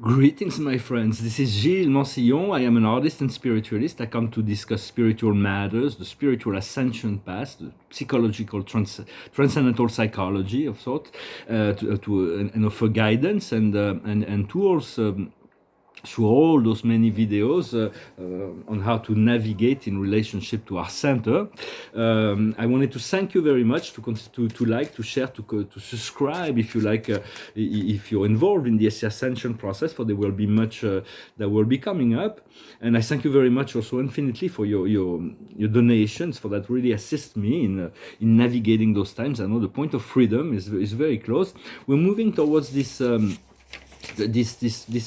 Greetings, my friends. This is Gilles Mansillon. I am an artist and spiritualist. I come to discuss spiritual matters, the spiritual ascension path, the psychological transcendental psychology of sort, and offer guidance and tools. Through all those many videos on how to navigate in relationship to our center. I wanted to thank you very much to like, to share, to subscribe if you like, if you're involved in the ascension process, for there will be much that will be coming up. And I thank you very much also infinitely for your donations, for that really assist me in navigating those times. I know the point of freedom is very close. We're moving towards this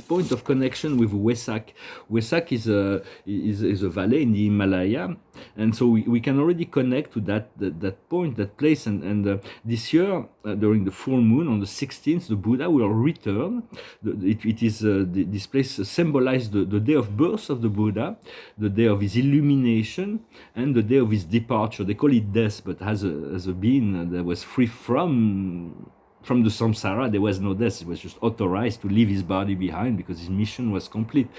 point of connection with WESAK. WESAK is a valley in the Himalaya, and so we can already connect to that point, that place. And this year, during the full moon on the 16th, the Buddha will return. This place symbolizes the day of birth of the Buddha, the day of his illumination, and the day of his departure. They call it death, but as a being that was free from the samsara, there was no death. He was just authorized to leave his body behind because his mission was complete.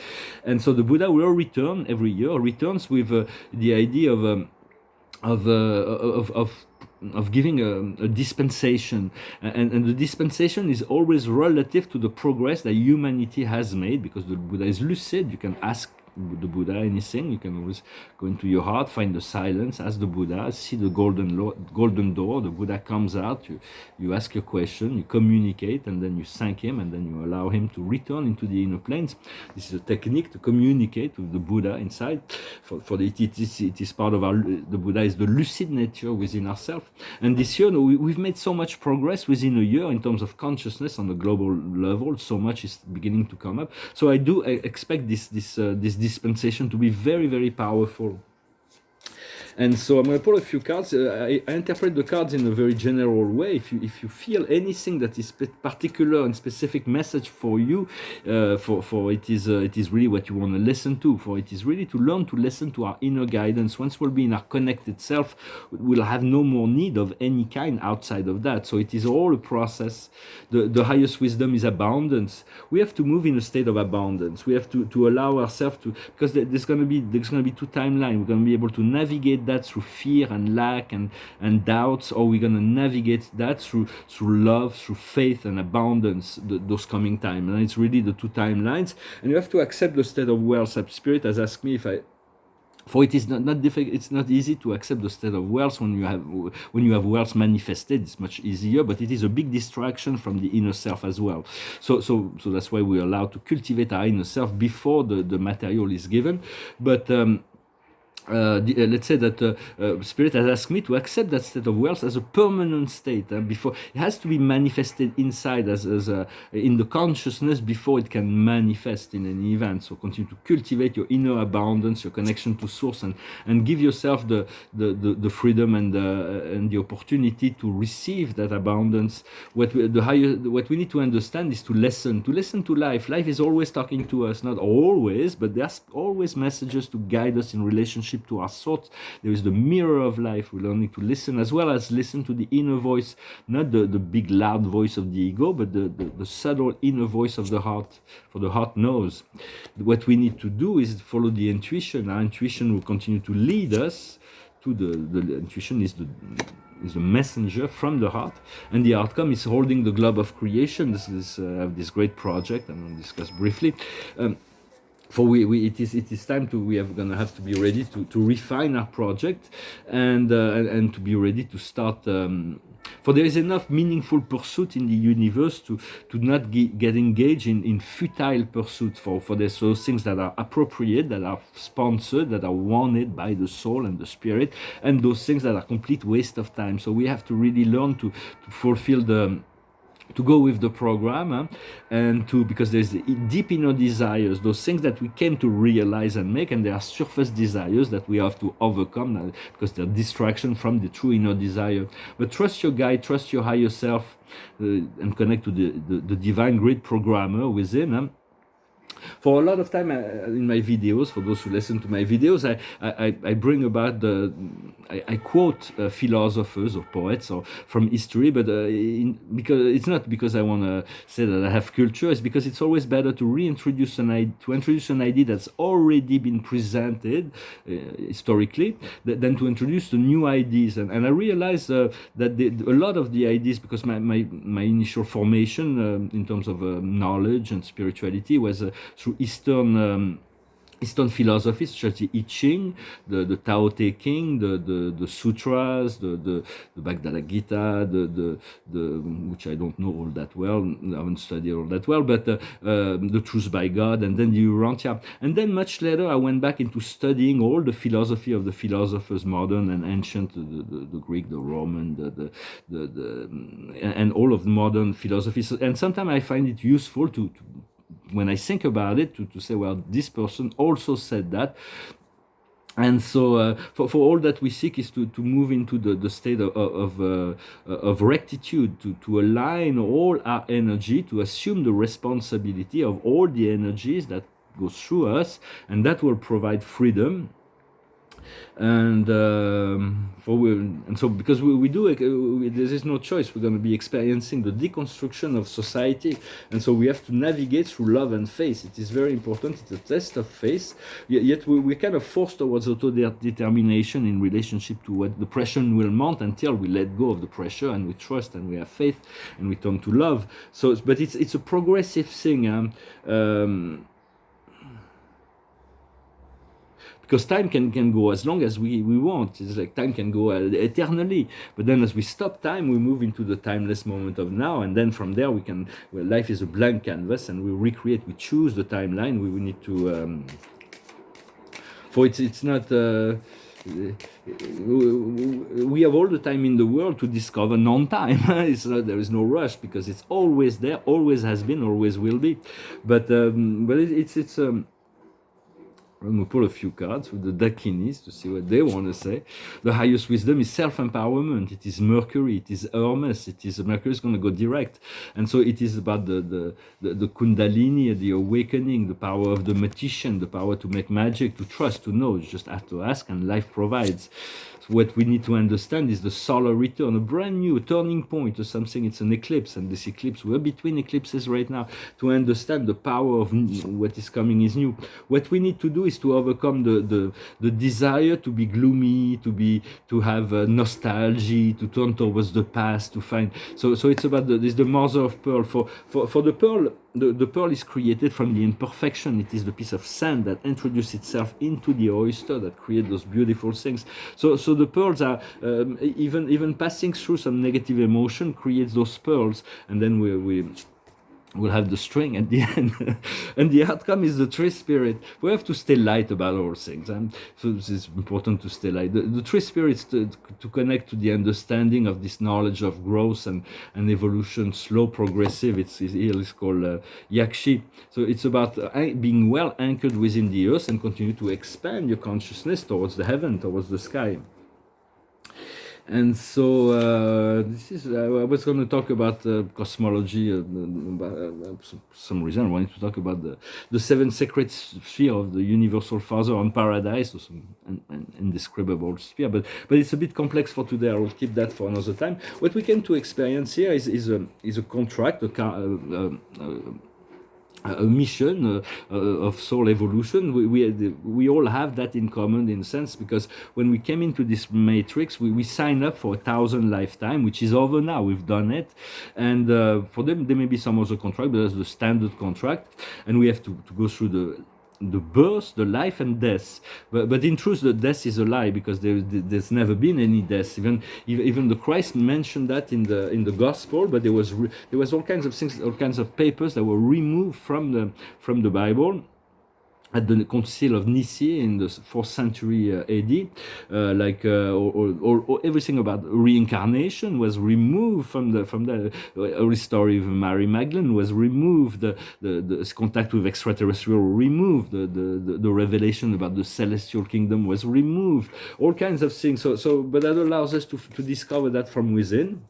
And so the Buddha will return every year, returns with the idea of giving a dispensation, and the dispensation is always relative to the progress that humanity has made, because the Buddha is lucid. You can ask the Buddha anything. You can always go into your heart, find the silence, ask the Buddha, see the golden door. The Buddha comes out, you ask your question, you communicate, and then you thank him, and then you allow him to return into the inner planes. This is a technique to communicate with the Buddha inside. It is part of the Buddha is the lucid nature within ourselves. And this year, we've made so much progress within a year in terms of consciousness on the global level. So much is beginning to come up. So I do expect this dispensation to be very, very powerful. And so I'm going to pull a few cards. I interpret the cards in a very general way. If you feel anything that is particular and specific message for you, for it is really what you want to listen to. For it is really to learn to listen to our inner guidance. Once we'll be in our connected self, we'll have no more need of any kind outside of that. So it is all a process. The highest wisdom is abundance. We have to move in a state of abundance. We have to allow ourselves to, because there's going to be two timelines. We're going to be able to navigate that through fear and lack and doubts, or we're going to navigate that through love, through faith and abundance, those coming times. And it's really the two timelines, and you have to accept the state of wealth. Spirit has asked me for it is not difficult. It's not easy to accept the state of wealth when you have wealth manifested. It's much easier, but it is a big distraction from the inner self as well. So that's why we're allowed to cultivate our inner self before the material is given. But let's say that Spirit has asked me to accept that state of wealth as a permanent state. Before it has to be manifested inside as in the consciousness before it can manifest in any event. So continue to cultivate your inner abundance, your connection to source, and give yourself the freedom and the opportunity to receive that abundance. What we need to understand is to listen to life. Life is always talking to us, not always, but there's always messages to guide us in relationship to our thoughts. There is the mirror of life. We learn to listen, as well as listen to the inner voice, not the big loud voice of the ego, but the subtle inner voice of the heart. For the heart knows. What we need to do is follow the intuition. Our intuition will continue to lead us to the intuition is the messenger from the heart, and the outcome is holding the globe of creation. This great project I'm going to discuss briefly. It is time we are going to have to be ready to refine our project and to be ready to start. For there is enough meaningful pursuit in the universe to not get engaged in futile pursuits. For there's those things that are appropriate, that are sponsored, that are wanted by the soul and the spirit, and those things that are complete waste of time. So we have to really learn to fulfill to go with the program, and because there's the deep inner desires, those things that we came to realize and make, and there are surface desires that we have to overcome because they're distraction from the true inner desire. But trust your guide, trust your higher self, and connect to the divine grid programmer within. For a lot of time in my videos, for those who listen to my videos, I bring about I quote philosophers or poets or from history, but because it's not because I want to say that I have culture. It's because it's always better to reintroduce introduce an idea that's already been presented historically than to introduce the new ideas. And I realized that a lot of the ideas, because my initial formation in terms of knowledge and spirituality was through Eastern philosophies such as the I Ching, the Tao Te Ching, the sutras, the Bhagavad Gita, the which I don't know all that well, I haven't studied all that well, but the Truth by God, and then the Urantia. And then much later I went back into studying all the philosophy of the philosophers, modern and ancient, the Greek, the Roman, and all of the modern philosophies. And sometimes I find it useful to when I think about it, to say, well, this person also said that. And so for all that we seek is to move into the state of rectitude, to align all our energy, to assume the responsibility of all the energies that go through us, and that will provide freedom. And so because we do it, there is no choice. We're going to be experiencing the deconstruction of society, and so we have to navigate through love and faith. It is very important. It's a test of faith. Yet we're kind of forced towards auto-determination in relationship to what the pressure will mount, until we let go of the pressure and we trust and we have faith and we turn to love. So, but it's a progressive thing. Because time can go as long as we want. It's like time can go eternally. But then as we stop time, we move into the timeless moment of now. And then from there, life is a blank canvas, and we recreate, we choose the timeline. We need to, for it's not, we have all the time in the world to discover non-time. There is no rush, because it's always there, always has been, always will be. But it's I'm going to pull a few cards with the Dakinis to see what they want to say. The highest wisdom is self-empowerment. It is Mercury. It is Hermes. Mercury is going to go direct. And so it is about the Kundalini, the awakening, the power of the magician, the power to make magic, to trust, to know. You just have to ask, and life provides. So what we need to understand is the solar return, a brand new turning point to something. It's an eclipse, and this eclipse, we're between eclipses right now. To understand the power of what is coming is new. What we need to do is to overcome the desire to be gloomy, to have nostalgia, to turn towards the past, to find. So it's about the mother of pearl. For the pearl. The pearl is created from the imperfection. It is the piece of sand that introduces itself into the oyster that create those beautiful things. So the pearls are even passing through some negative emotion creates those pearls, and then we'll have the string at the end. And the outcome is the tree spirit. We have to stay light about all things. So it's important to stay light. The tree spirit is to connect to the understanding of this knowledge of growth and evolution, slow, progressive. It's called Yakshi. So it's about being well anchored within the earth and continue to expand your consciousness towards the heaven, towards the sky. And so this is I was going to talk about cosmology. For some reason I wanted to talk about the seven sacred sphere of the Universal Father on Paradise, or some indescribable sphere. But it's a bit complex for today. I will keep that for another time. What we came to experience here is a contract, a mission of soul evolution. We all have that in common, in a sense, because when we came into this matrix, we signed up for 1,000 lifetime, which is over now. We've done it, and for them there may be some other contract, but that's the standard contract, and we have to go through the birth, the life, and death. But in truth, the death is a lie, because there's never been any death. Even the Christ mentioned that in the gospel. But there was all kinds of things, all kinds of papers that were removed from the Bible at the Council of Nicaea in the 4th century AD, or everything about reincarnation was removed from the early story of Mary Magdalene was removed, the contact with extraterrestrial removed, the revelation about the celestial kingdom was removed, all kinds of things. But that allows us to discover that from within.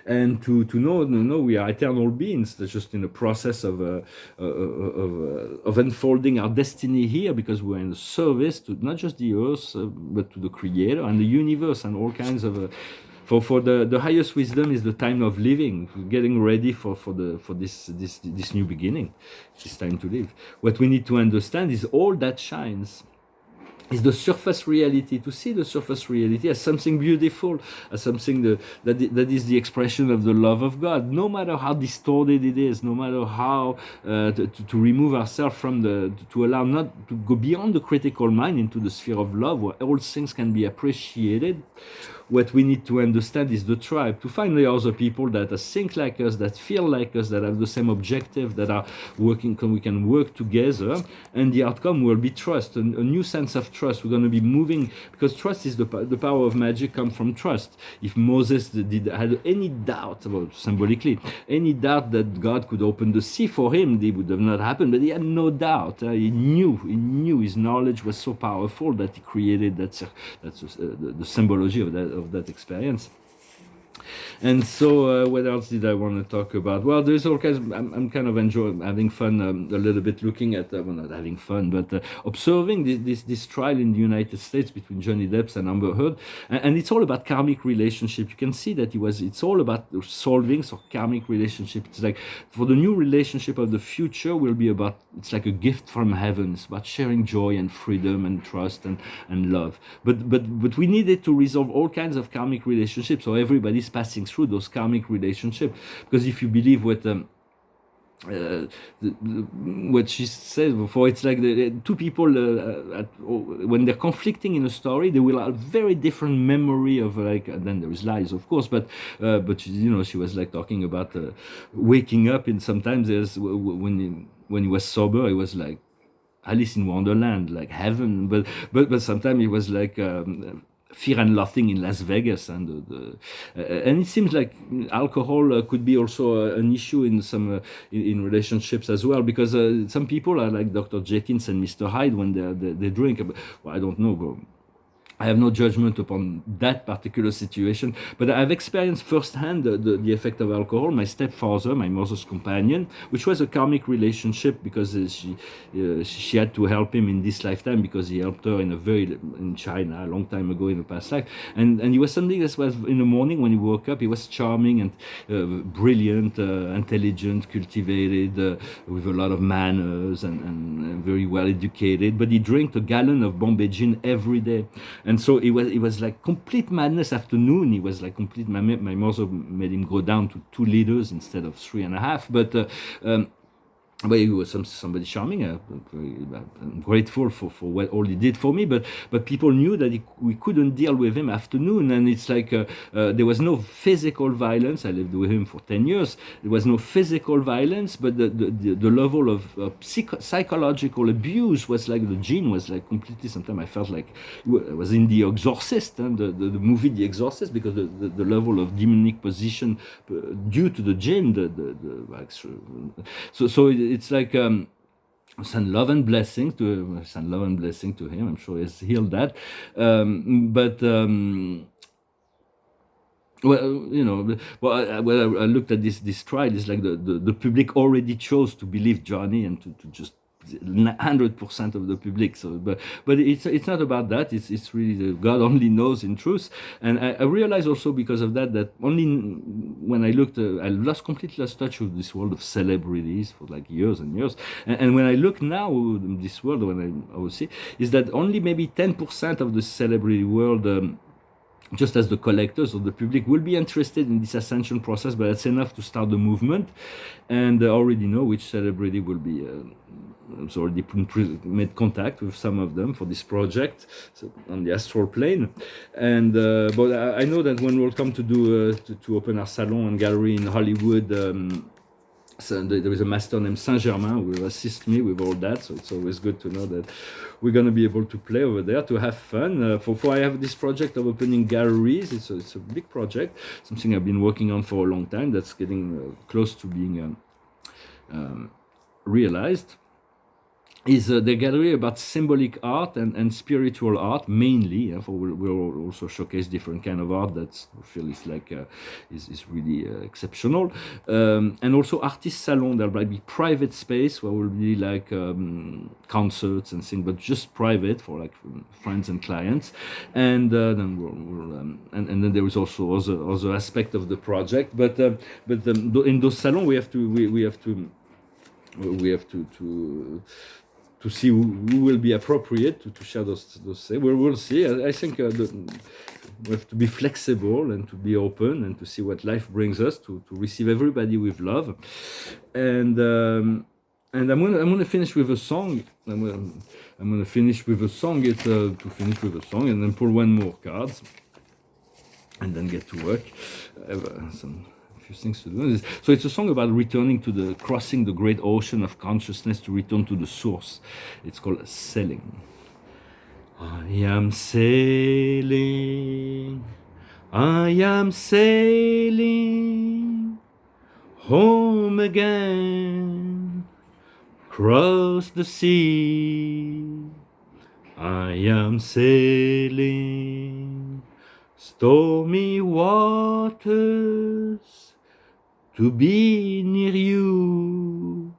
and to know, no, we are eternal beings. That's just in the process of unfolding our destiny here, because we're in the service to not just the earth, but to the Creator and the universe and all kinds of. For the highest wisdom is the time of living, getting ready for this new beginning. It's time to live. What we need to understand is all that shines is the surface reality, to see the surface reality as something beautiful, as something that is the expression of the love of God, no matter how distorted it is, no matter how to remove ourselves from to allow not to go beyond the critical mind into the sphere of love, where all things can be appreciated. What we need to understand is the tribe, to find the other people that think like us, that feel like us, that have the same objective, that are working, we can work together, and the outcome will be trust, a new sense of trust. We're going to be moving, because trust is the power of magic comes from trust. If Moses had any doubt, about symbolically, any doubt that God could open the sea for him, it would have not happened, but he had no doubt. He knew his knowledge was so powerful that he created that's the symbology of that experience. And so, what else did I want to talk about? Well, there's all kinds. I'm kind of enjoying, having fun a little bit, looking at, well, not having fun, but observing this trial in the United States between Johnny Depp and Amber Heard, and it's all about karmic relationship. You can see that it's all about solving so karmic relationship. It's like, for the new relationship of the future will be about, it's like a gift from heaven. It's about sharing joy and freedom and trust and love. But we needed to resolve all kinds of karmic relationships, so everybody's passing through those karmic relationships. Because if you believe what she said before, it's like the two people when they're conflicting in a story, they will have very different memory of, like, and then there is lies, of course, but she was like talking about waking up, and sometimes there's when he was sober, it was like Alice in Wonderland, like heaven, but sometimes it was like Fear and Loathing in Las Vegas, and it seems like alcohol could be also an issue in some in relationships as well, because some people are like Dr. Jenkins and Mr. Hyde when they drink. Well, I don't know, bro. I have no judgment upon that particular situation, but I've experienced firsthand the effect of alcohol. My stepfather, my mother's companion, which was a karmic relationship, because she had to help him in this lifetime, because he helped her in China a long time ago in the past life, and he was something that was, in the morning when he woke up, he was charming and brilliant, intelligent, cultivated, with a lot of manners, and very well educated, but he drank a gallon of Bombay gin every day. And so it was like complete madness. After noon, he was like complete. My mother made him go down to 2 liters instead of 3.5. But he was somebody charming. I'm grateful for what all he did for me. But people knew that we couldn't deal with him after noon. And it's like there was no physical violence. I lived with him for 10 years. There was no physical violence, but the level of psychological abuse was like, the gene was like completely. Sometimes I felt like I was in The Exorcist, the movie The Exorcist, because the level of demonic possession due to the gene. So it's like send love and blessing to him. I'm sure he's healed that. I looked at this trial. It's like the public already chose to believe Johnny, and to just 100% of the public. So, but it's not about that. It's really God only knows in truth. And I realized also because of that only when I looked, I completely lost touch with this world of celebrities for like years and years. And when I look now, this world, when I will see, is that only maybe 10% of the celebrity world. Just as the collectors or the public will be interested in this ascension process, but that's enough to start the movement. And I already know which celebrity will be. So already made contact with some of them for this project, so on the astral plane. And but I know that when we'll come to do to open our salon and gallery in Hollywood. So there is a master named Saint-Germain who will assist me with all that, so it's always good to know that we're going to be able to play over there, to have fun. For I have this project of opening galleries. It's a big project, something I've been working on for a long time, that's getting close to being realized. is the gallery about symbolic art and spiritual art mainly. For we'll also showcase different kind of art that I feel is like is really exceptional, and also artist salon. There might be private space where will be like concerts and things, but just private for like friends and clients, and then and then there is also other aspect of the project. But in those salons we have to we have to see who will be appropriate to share those things. We'll see. I think we have to be flexible and to be open and to see what life brings us to receive everybody with love. And I'm gonna finish with a song. I'm gonna finish with a song. It's to finish with a song and then pull one more card and then get to work. I have some few things to do. So it's a song about returning to crossing the great ocean of consciousness to return to the source. It's called Sailing. I am sailing, I am sailing home again, across the sea. I am sailing stormy waters to be near you,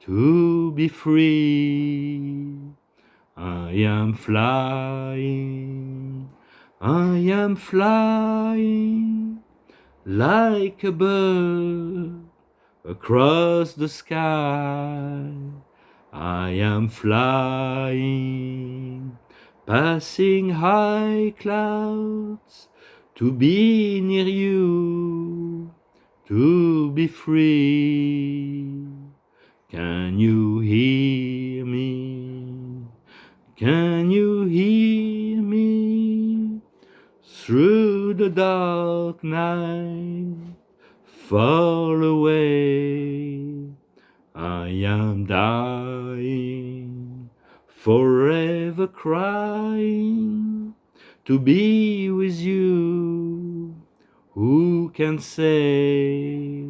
to be free. I am flying like a bird across the sky. I am flying, passing high clouds to be near you, to be free. Can you hear me? Can you hear me? Through the dark night, far away, I am dying, forever crying, to be with you. Who can say?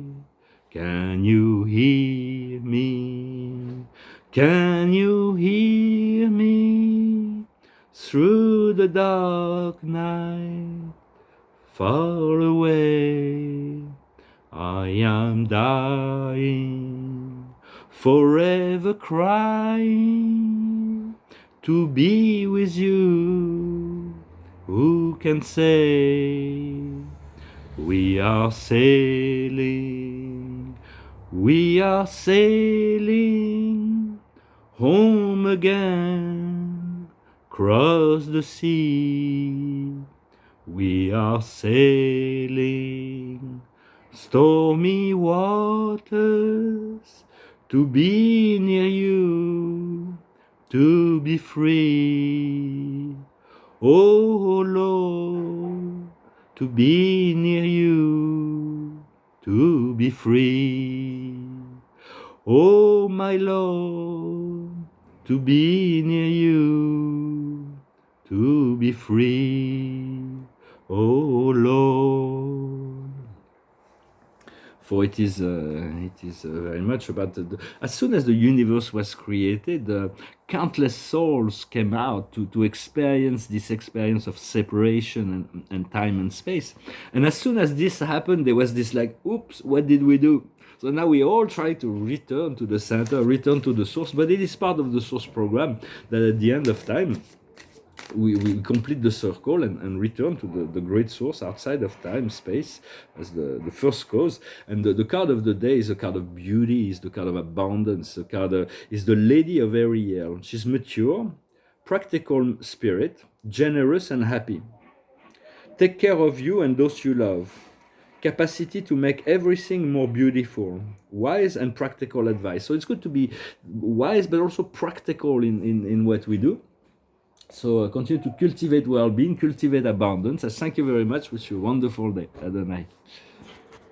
Can you hear me? Can you hear me? Through the dark night, far away, I am dying, forever crying, to be with you. Who can say? We are sailing home again, across the sea. We are sailing stormy waters to be near you, to be free. Oh Lord, to be near you, to be free. Oh my Lord, to be near you, to be free. Oh Lord. For it is very much about as soon as the universe was created, countless souls came out to experience this experience of separation and time and space. And as soon as this happened, there was this like, oops, what did we do? So now we all try to return to the center, return to the source, but it is part of the source program that at the end of time, we complete the circle and return to the great source outside of time, space, as the first cause. And the card of the day is a card of beauty, is the card of abundance, the card is the Lady of Ariel. She's mature, practical spirit, generous and happy. Take care of you and those you love. Capacity to make everything more beautiful. Wise and practical advice. So it's good to be wise, but also practical in what we do. So continue to cultivate well-being, cultivate abundance. I thank you very much. Wish you a wonderful day. Adonai.